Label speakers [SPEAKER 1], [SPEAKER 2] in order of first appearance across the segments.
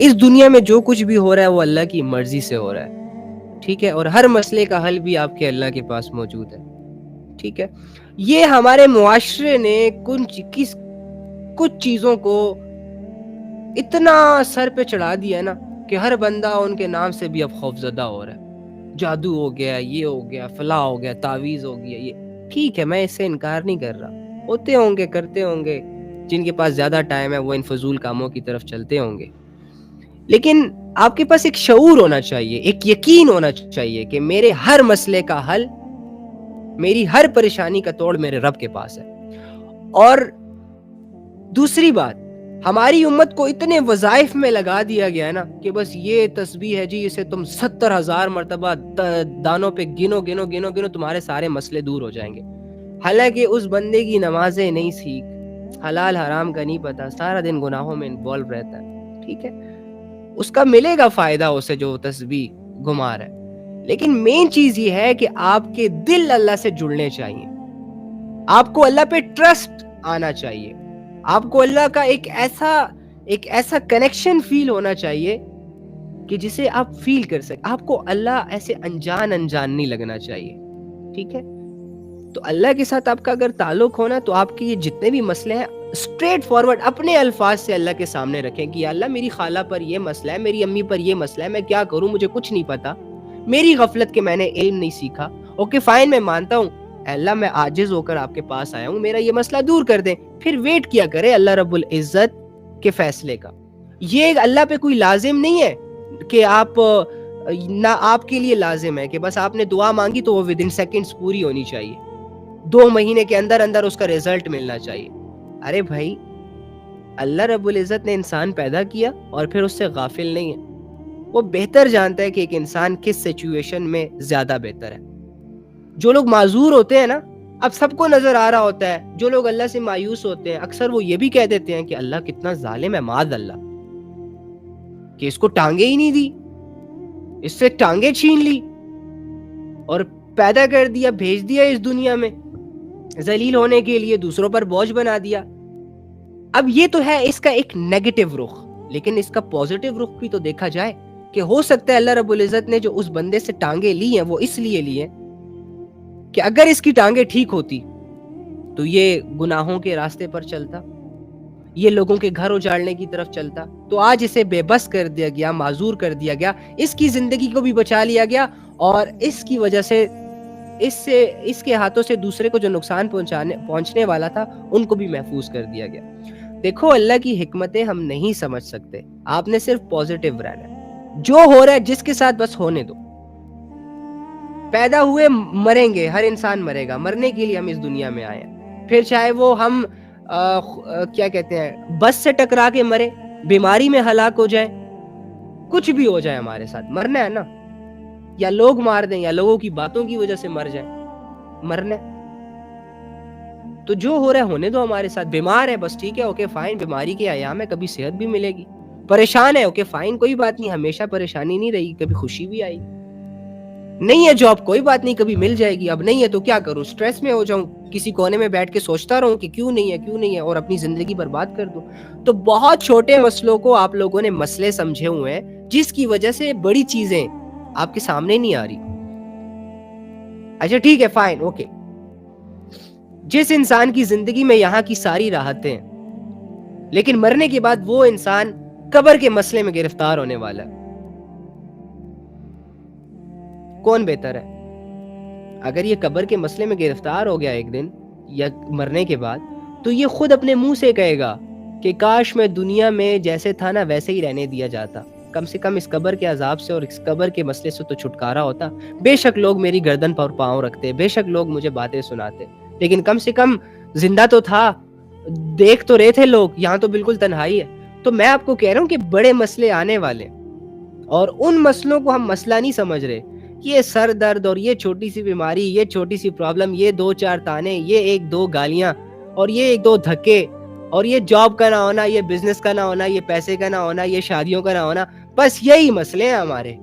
[SPEAKER 1] اس دنیا میں جو کچھ بھی ہو رہا ہے وہ اللہ کی مرضی سے ہو رہا ہے، ٹھیک ہے، اور ہر مسئلے کا حل بھی آپ کے اللہ کے پاس موجود ہے، ٹھیک ہے۔ یہ ہمارے معاشرے نے کچھ چیزوں کو اتنا سر پہ چڑھا دیا ہے نا کہ ہر بندہ ان کے نام سے بھی اب خوفزدہ ہو رہا ہے۔ جادو ہو گیا، یہ ہو گیا، فلاں ہو گیا، تعویذ ہو گیا، یہ ٹھیک ہے، میں اس سے انکار نہیں کر رہا، ہوتے ہوں گے، کرتے ہوں گے، جن کے پاس زیادہ ٹائم ہے وہ ان فضول کاموں کی طرف چلتے ہوں گے، لیکن آپ کے پاس ایک شعور ہونا چاہیے، ایک یقین ہونا چاہیے کہ میرے ہر مسئلے کا حل، میری ہر پریشانی کا توڑ میرے رب کے پاس ہے۔ اور دوسری بات، ہماری امت کو اتنے وظائف میں لگا دیا گیا ہے نا کہ بس یہ تسبیح ہے جی، اسے تم 70,000 مرتبہ دانوں پہ گنو گنو گنو گنو، تمہارے سارے مسئلے دور ہو جائیں گے۔ حالانکہ اس بندے کی نمازیں نہیں سیکھ، حلال حرام کا نہیں پتا، سارا دن گناہوں میں انوالو رہتا ہے، ٹھیک ہے، اس کا ملے گا فائدہ اسے جو تسبیح گما رہا ہے، لیکن مین چیز یہ ہے کہ آپ کے دل اللہ سے جڑنے چاہیے، آپ کو اللہ پہ ٹرسٹ آنا چاہیے، آپ کو اللہ کا ایک ایسا کنیکشن فیل ہونا چاہیے کہ جسے آپ فیل کر سکیں، آپ کو اللہ ایسے انجان نہیں لگنا چاہیے، ٹھیک ہے۔ تو اللہ کے ساتھ آپ کا اگر تعلق ہونا تو آپ کے یہ جتنے بھی مسئلے ہیں اسٹریٹ فارورڈ اپنے الفاظ سے اللہ کے سامنے رکھیں کہ اللہ میری خالہ پر یہ مسئلہ ہے، میری امی پر یہ مسئلہ ہے، میں کیا کروں، مجھے کچھ نہیں پتا، میری غفلت کہ میں نے علم نہیں سیکھا، اوکے فائن، میں مانتا ہوں اللہ میں عاجز ہو کر آپ کے پاس آیا ہوں، میرا یہ مسئلہ دور کر دیں، پھر ویٹ کیا کرے اللہ رب العزت کے فیصلے کا۔ یہ اللہ پہ کوئی لازم نہیں ہے کہ نہ آپ کے لیے لازم ہے کہ بس آپ نے دعا مانگی تو وہ ود ان سیکنڈز پوری ہونی چاہیے، 2 مہینے کے اندر اندر اس کا ریزلٹ ملنا چاہیے۔ ارے بھائی، اللہ رب العزت نے انسان پیدا کیا اور پھر اس سے غافل نہیں ہے، وہ بہتر جانتا ہے کہ ایک انسان کس سچویشن میں زیادہ بہتر ہے۔ جو لوگ معذور ہوتے ہیں نا، اب سب کو نظر آ رہا ہوتا ہے، جو لوگ اللہ سے مایوس ہوتے ہیں اکثر وہ یہ بھی کہہ دیتے ہیں کہ اللہ کتنا ظالم ہے، معاذ اللہ، کہ اس کو ٹانگیں ہی نہیں دی، اس سے ٹانگیں چھین لی اور پیدا کر دیا، بھیج دیا اس دنیا میں ذلیل ہونے کے لیے، دوسروں پر بوجھ بنا دیا۔ اب یہ تو ہے اس کا ایک نیگیٹو رخ، لیکن اس کا پوزیٹو رخ بھی تو دیکھا جائے کہ ہو سکتا ہے اللہ رب العزت نے جو اس بندے سے ٹانگیں لی ہیں وہ اس لیے لی ہیں کہ اگر اس کی ٹانگیں ٹھیک ہوتی تو یہ گناہوں کے راستے پر چلتا، یہ لوگوں کے گھر اجاڑنے کی طرف چلتا، تو آج اسے بے بس کر دیا گیا، معذور کر دیا گیا، اس کی زندگی کو بھی بچا لیا گیا، اور اس کی وجہ سے اس کے ہاتھوں سے دوسرے کو جو نقصان پہنچنے والا تھا ان کو بھی محفوظ کر دیا گیا۔ دیکھو اللہ کی حکمتیں ہم نہیں سمجھ سکتے، آپ نے صرف پوزیٹیو رہنا ہے، جو ہو رہا ہے جس کے ساتھ بس ہونے دو۔ پیدا ہوئے مریں گے، ہر انسان مرے گا، مرنے کے لیے ہم اس دنیا میں آئے ہیں، پھر چاہے وہ ہم کیا کہتے ہیں بس سے ٹکرا کے مرے، بیماری میں ہلاک ہو جائے، کچھ بھی ہو جائے ہمارے ساتھ، مرنا ہے نا، یا لوگ مار دیں یا لوگوں کی باتوں کی وجہ سے مر جائیں، مرنا ہے۔ تو جو ہو رہا ہے ہونے دو ہمارے ساتھ، بیمار ہے بس ٹھیک ہے، اوکے فائن، بیماری کے ایام ہے، کبھی صحت بھی ملے گی، پریشان ہے اوکے فائن، کوئی بات نہیں، ہمیشہ پریشانی نہیں رہی، کبھی خوشی بھی آئی، نہیں ہے جاب کوئی بات نہیں، کبھی مل جائے گی، اب نہیں ہے تو کیا کروں، سٹریس میں ہو جاؤں، کسی کونے میں بیٹھ کے سوچتا رہوں کہ کیوں نہیں ہے اور اپنی زندگی برباد کر دوں۔ تو بہت چھوٹے مسئلوں کو آپ لوگوں نے مسئلے سمجھے ہوئے ہیں جس کی وجہ سے بڑی چیزیں آپ کے سامنے نہیں آ رہی۔ اچھا ٹھیک ہے فائن، اوکے، جس انسان کی زندگی میں یہاں کی ساری راحتیں ہیں لیکن مرنے کے بعد وہ انسان قبر کے مسئلے میں گرفتار ہونے والا ہے، کون بہتر ہے؟ اگر یہ قبر کے مسئلے میں گرفتار ہو گیا ایک دن یا مرنے کے بعد تو یہ خود اپنے منہ سے کہے گا کہ کاش میں دنیا میں جیسے تھا نا ویسے ہی رہنے دیا جاتا، کم سے کم اس قبر کے عذاب سے اور اس قبر کے مسئلے سے تو چھٹکارا ہوتا۔ بے شک لوگ میری گردن پر پاؤں رکھتے، بے شک لوگ مجھے باتیں سناتے، لیکن کم سے کم زندہ تو تھا، دیکھ تو رہے تھے لوگ، یہاں تو بالکل تنہائی ہے۔ تو میں آپ کو کہہ رہا ہوں کہ بڑے مسئلے آنے والے اور ان مسئلوں کو ہم مسئلہ نہیں سمجھ رہے، یہ سر درد اور یہ چھوٹی سی بیماری، یہ چھوٹی سی پرابلم، یہ 2-4 تانے، یہ 1-2 گالیاں اور یہ 1-2 دھکے اور یہ جاب کا نہ ہونا، یہ بزنس کا نہ ہونا، یہ پیسے کا نہ ہونا، یہ شادیوں کا نہ ہونا، بس یہی مسئلے ہیں ہمارے،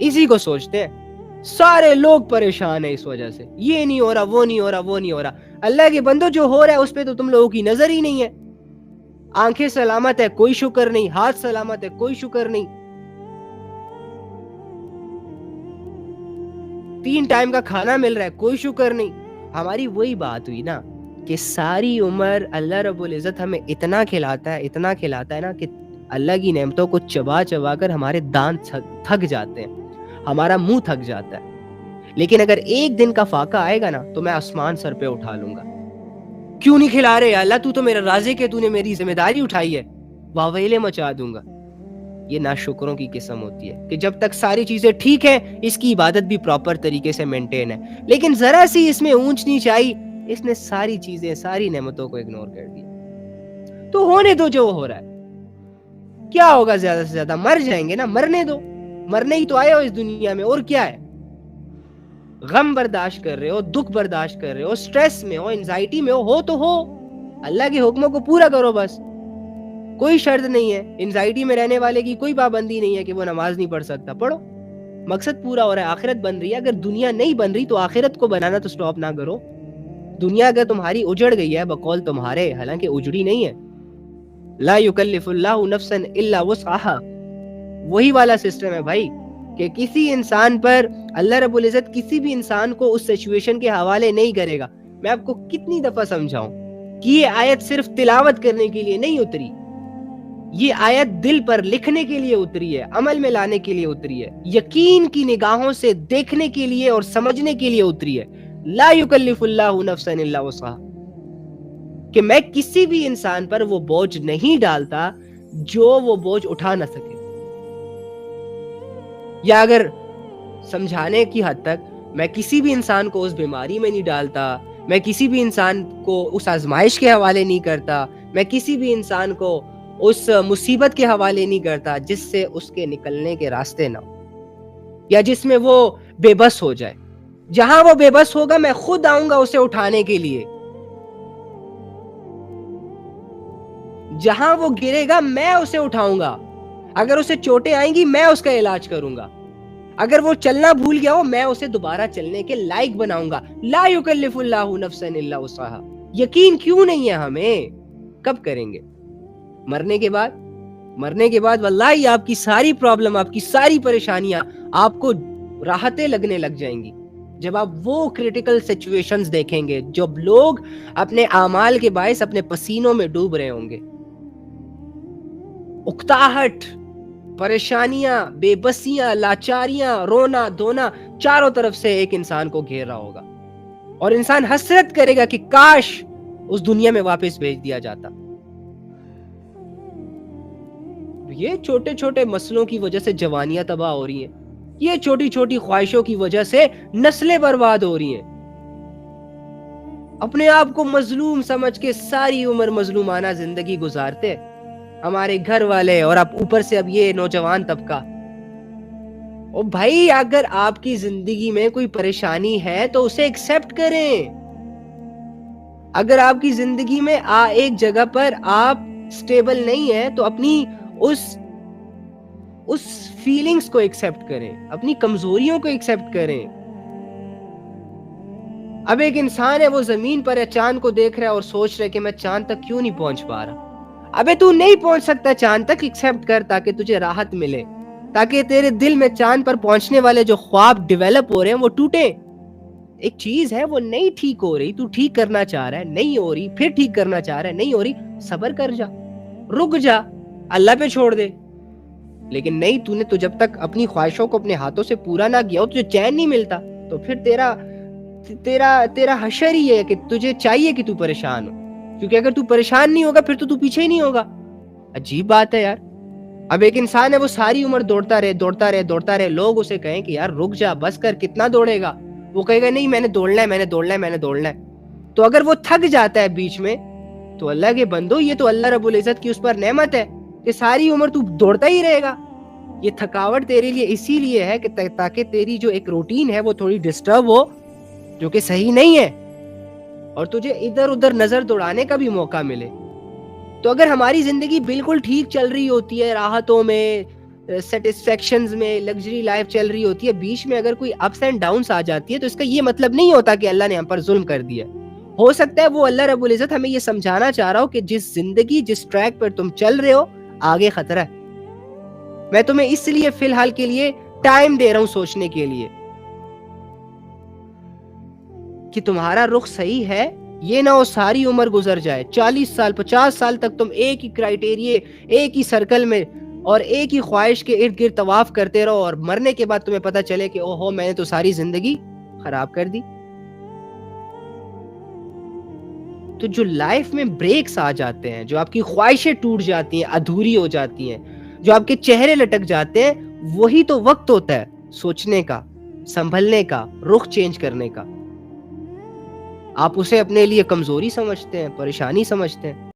[SPEAKER 1] اسی کو سوچتے ہیں، سارے لوگ پریشان ہیں اس وجہ سے، یہ نہیں ہو رہا، وہ نہیں ہو رہا، وہ نہیں ہو رہا۔ اللہ کے بندو جو ہو رہا ہے اس پہ تو تم لوگوں کی نظر ہی نہیں ہے، آنکھیں سلامت ہے کوئی شکر نہیں, ہاتھ سلامت ہے کوئی شکر نہیں, 3 ٹائم کا کھانا مل رہا ہے کوئی شکر نہیں. ہماری وہی بات ہوئی نا کہ ساری عمر اللہ رب العزت ہمیں اتنا کھلاتا ہے نا کہ اللہ کی نعمتوں کو چبا چبا کر ہمارے دانت تھک جاتے ہیں, ہمارا منہ تھک جاتا ہے. لیکن اگر ایک دن کا فاقہ آئے گا نا تو میں آسمان سر پہ اٹھا لوں گا. کیوں نہیں کھلا رہے اللہ, تو میرا رازق ہے, تو نے میری ذمہ داری اٹھائی ہے, واویلے مچا دوں گا. یہ ناشکروں کی قسم ہوتی ہے کہ جب تک ساری چیزیں ٹھیک ہیں اس کی عبادت بھی پراپر طریقے سے مینٹین ہے, لیکن ذرا سی اس میں اونچ نیچ آئی, اس نے ساری چیزیں ساری نعمتوں کو اگنور کر دیا. تو ہونے دو جو ہو رہا ہے, کیا ہوگا زیادہ سے زیادہ, مر جائیں گے نا, مرنے دو, مرنے ہی تو آئے ہو اس دنیا میں, اور کیا ہے. غم برداشت کر رہے ہو, دکھ برداشت کر رہے ہو, سٹریس میں ہو, انزائٹی میں ہو تو ہو, اللہ کے حکموں کو پورا کرو بس. کوئی شرط نہیں ہے, انزائٹی میں رہنے والے کی کوئی پابندی نہیں ہے کہ وہ نماز نہیں پڑھ سکتا, پڑھو, مقصد پورا ہو رہا ہے, آخرت بن رہی ہے. اگر دنیا نہیں بن رہی تو آخرت کو بنانا تو سٹاپ نہ کرو. دنیا اگر تمہاری اجڑ گئی ہے بقول تمہارے, حالانکہ اجڑی نہیں ہے, لا یکلف اللہ نفسا الا وسعها, وہی والا سسٹم ہے بھائی کہ کسی انسان پر اللہ رب العزت کسی بھی انسان کو اس سچویشن کے حوالے نہیں کرے گا. میں آپ کو کتنی دفعہ سمجھاؤں کہ یہ آیت صرف تلاوت کرنے کے لیے نہیں اتری, یہ آیت دل پر لکھنے کے لیے اتری ہے, عمل میں لانے کے لیے اتری ہے, یقین کی نگاہوں سے دیکھنے کے لیے اور سمجھنے کے لیے اتری ہے. لا یکلف اللہ نفسا الا وسعها, کہ میں کسی بھی انسان پر وہ بوجھ نہیں ڈالتا جو وہ بوجھ اٹھا نہ سکے. یا اگر سمجھانے کی حد تک, میں کسی بھی انسان کو اس بیماری میں نہیں ڈالتا, میں کسی بھی انسان کو اس آزمائش کے حوالے نہیں کرتا, میں کسی بھی انسان کو اس مصیبت کے حوالے نہیں کرتا جس سے اس کے نکلنے کے راستے نہ ہو, یا جس میں وہ بے بس ہو جائے. جہاں وہ بے بس ہوگا میں خود آؤں گا اسے اٹھانے کے لیے, جہاں وہ گرے گا میں اسے اٹھاؤں گا, اگر اسے چوٹیں آئیں گی میں اس کا علاج کروں گا, اگر وہ چلنا بھول گیا ہو میں اسے دوبارہ چلنے کے لائق بناؤں گا. لا یکلف اللہ نفسا الا وسعها. یقین کیوں نہیں ہے ہمیں, کب کریں گے؟ مرنے کے بعد. مرنے کے بعد واللہ آپ کی ساری پرابلم, آپ کی ساری پریشانیاں آپ کو راحتیں لگنے لگ جائیں گی جب آپ وہ کریٹیکل سچویشنز دیکھیں گے جب لوگ اپنے اعمال کے باعث اپنے پسینوں میں ڈوب رہے ہوں گے. اکتاہٹ, پریشانیاں, بے بسیاں, لاچاریاں, رونا دھونا چاروں طرف سے ایک انسان کو گھیر رہا ہوگا, اور انسان حسرت کرے گا کہ کاش اس دنیا میں واپس بھیج دیا جاتا. یہ چھوٹے چھوٹے مسئلوں کی وجہ سے جوانیاں تباہ ہو رہی ہیں, یہ چھوٹی چھوٹی خواہشوں کی وجہ سے نسلیں برباد ہو رہی ہیں. اپنے آپ کو مظلوم سمجھ کے ساری عمر مظلومانہ زندگی گزارتے ہمارے گھر والے, اور اب اوپر سے اب یہ نوجوان طبقہ. او بھائی, اگر آپ کی زندگی میں کوئی پریشانی ہے تو اسے ایکسپٹ کریں. اگر آپ کی زندگی میں ایک جگہ پر آپ سٹیبل نہیں ہے تو اپنی اس فیلنگز کو ایکسپٹ کریں, اپنی کمزوریوں کو ایکسپٹ کریں. اب ایک انسان ہے, وہ زمین پر ہے, چاند کو دیکھ رہا ہے اور سوچ رہا ہے کہ میں چاند تک کیوں نہیں پہنچ پا رہا. ابے تو نہیں پہنچ سکتا چاند تک, ایکسپٹ کر تاکہ تجھے راحت ملے, تاکہ تیرے دل میں چاند پر پہنچنے والے جو خواب ڈیولپ ہو رہے ہیں وہ ٹوٹے. ایک چیز ہے وہ نہیں ٹھیک ہو رہی, تو ٹھیک کرنا چاہ رہا ہے, نہیں ہو رہی, پھر ٹھیک کرنا چاہ رہا ہے, نہیں ہو رہی, صبر کر جا, رک جا, اللہ پہ چھوڑ دے. لیکن نہیں, تو نے تو جب تک اپنی خواہشوں کو اپنے ہاتھوں سے پورا نہ کیا ہو تجھے چین نہیں ملتا, تو پھر تیرا حشر ہی ہے کہ تجھے چاہیے کہ تو پریشان ہو, کیونکہ اگر تو پریشان نہیں ہوگا پھر تو پیچھے ہی نہیں ہوگا. عجیب بات ہے یار. اب ایک انسان ہے, وہ ساری عمر دوڑتا رہے, لوگ اسے کہیں کہ یار رک جا, بس کر, کتنا دوڑے گا, وہ کہے گا نہیں میں نے دوڑنا ہے. تو اگر وہ تھک جاتا ہے بیچ میں, تو اللہ کے بندو, یہ تو اللہ رب العزت کی اس پر نعمت ہے کہ ساری عمر تو دوڑتا ہی رہے گا. یہ تھکاوٹ تیرے لیے اسی لیے ہے کہ تاکہ تیری جو ایک روٹین ہے وہ تھوڑی ڈسٹرب ہو, جو کہ صحیح نہیں ہے, اور تجھے ادھر ادھر نظر دوڑانے کا بھی موقع ملے. تو اگر ہماری زندگی بالکل ٹھیک چل رہی ہوتی ہے, راحتوں میں, سیٹسفیکشنز میں, لگژری لائف چل رہی ہوتی ہے, بیچ میں اگر کوئی اپس اینڈ ڈاؤنس آ جاتی ہے تو اس کا یہ مطلب نہیں ہوتا کہ اللہ نے ہم پر ظلم کر دیا. ہو سکتا ہے وہ اللہ رب العزت ہمیں یہ سمجھانا چاہ رہا ہو کہ جس زندگی جس ٹریک پر تم چل رہے ہو آگے خطرہ ہے. میں تمہیں اس لیے فی الحال کے لیے ٹائم دے رہا ہوں سوچنے کے لیے کہ تمہارا رخ صحیح ہے. یہ نہ ہو ساری عمر گزر جائے, 40 سال 50 سال تک تم ایک ہی کرائٹیریے, ایک ہی سرکل میں اور ایک ہی خواہش کے ارد گرد طواف کرتے رہو, اور مرنے کے بعد تمہیں پتہ چلے کہ اوہو میں نے تو ساری زندگی خراب کر دی. تو جو لائف میں بریکس آ جاتے ہیں, جو آپ کی خواہشیں ٹوٹ جاتی ہیں, ادھوری ہو جاتی ہیں, جو آپ کے چہرے لٹک جاتے ہیں, وہی تو وقت ہوتا ہے سوچنے کا, سنبھلنے کا, رخ چینج کرنے کا. آپ اسے اپنے لیے کمزوری سمجھتے ہیں, پریشانی سمجھتے ہیں.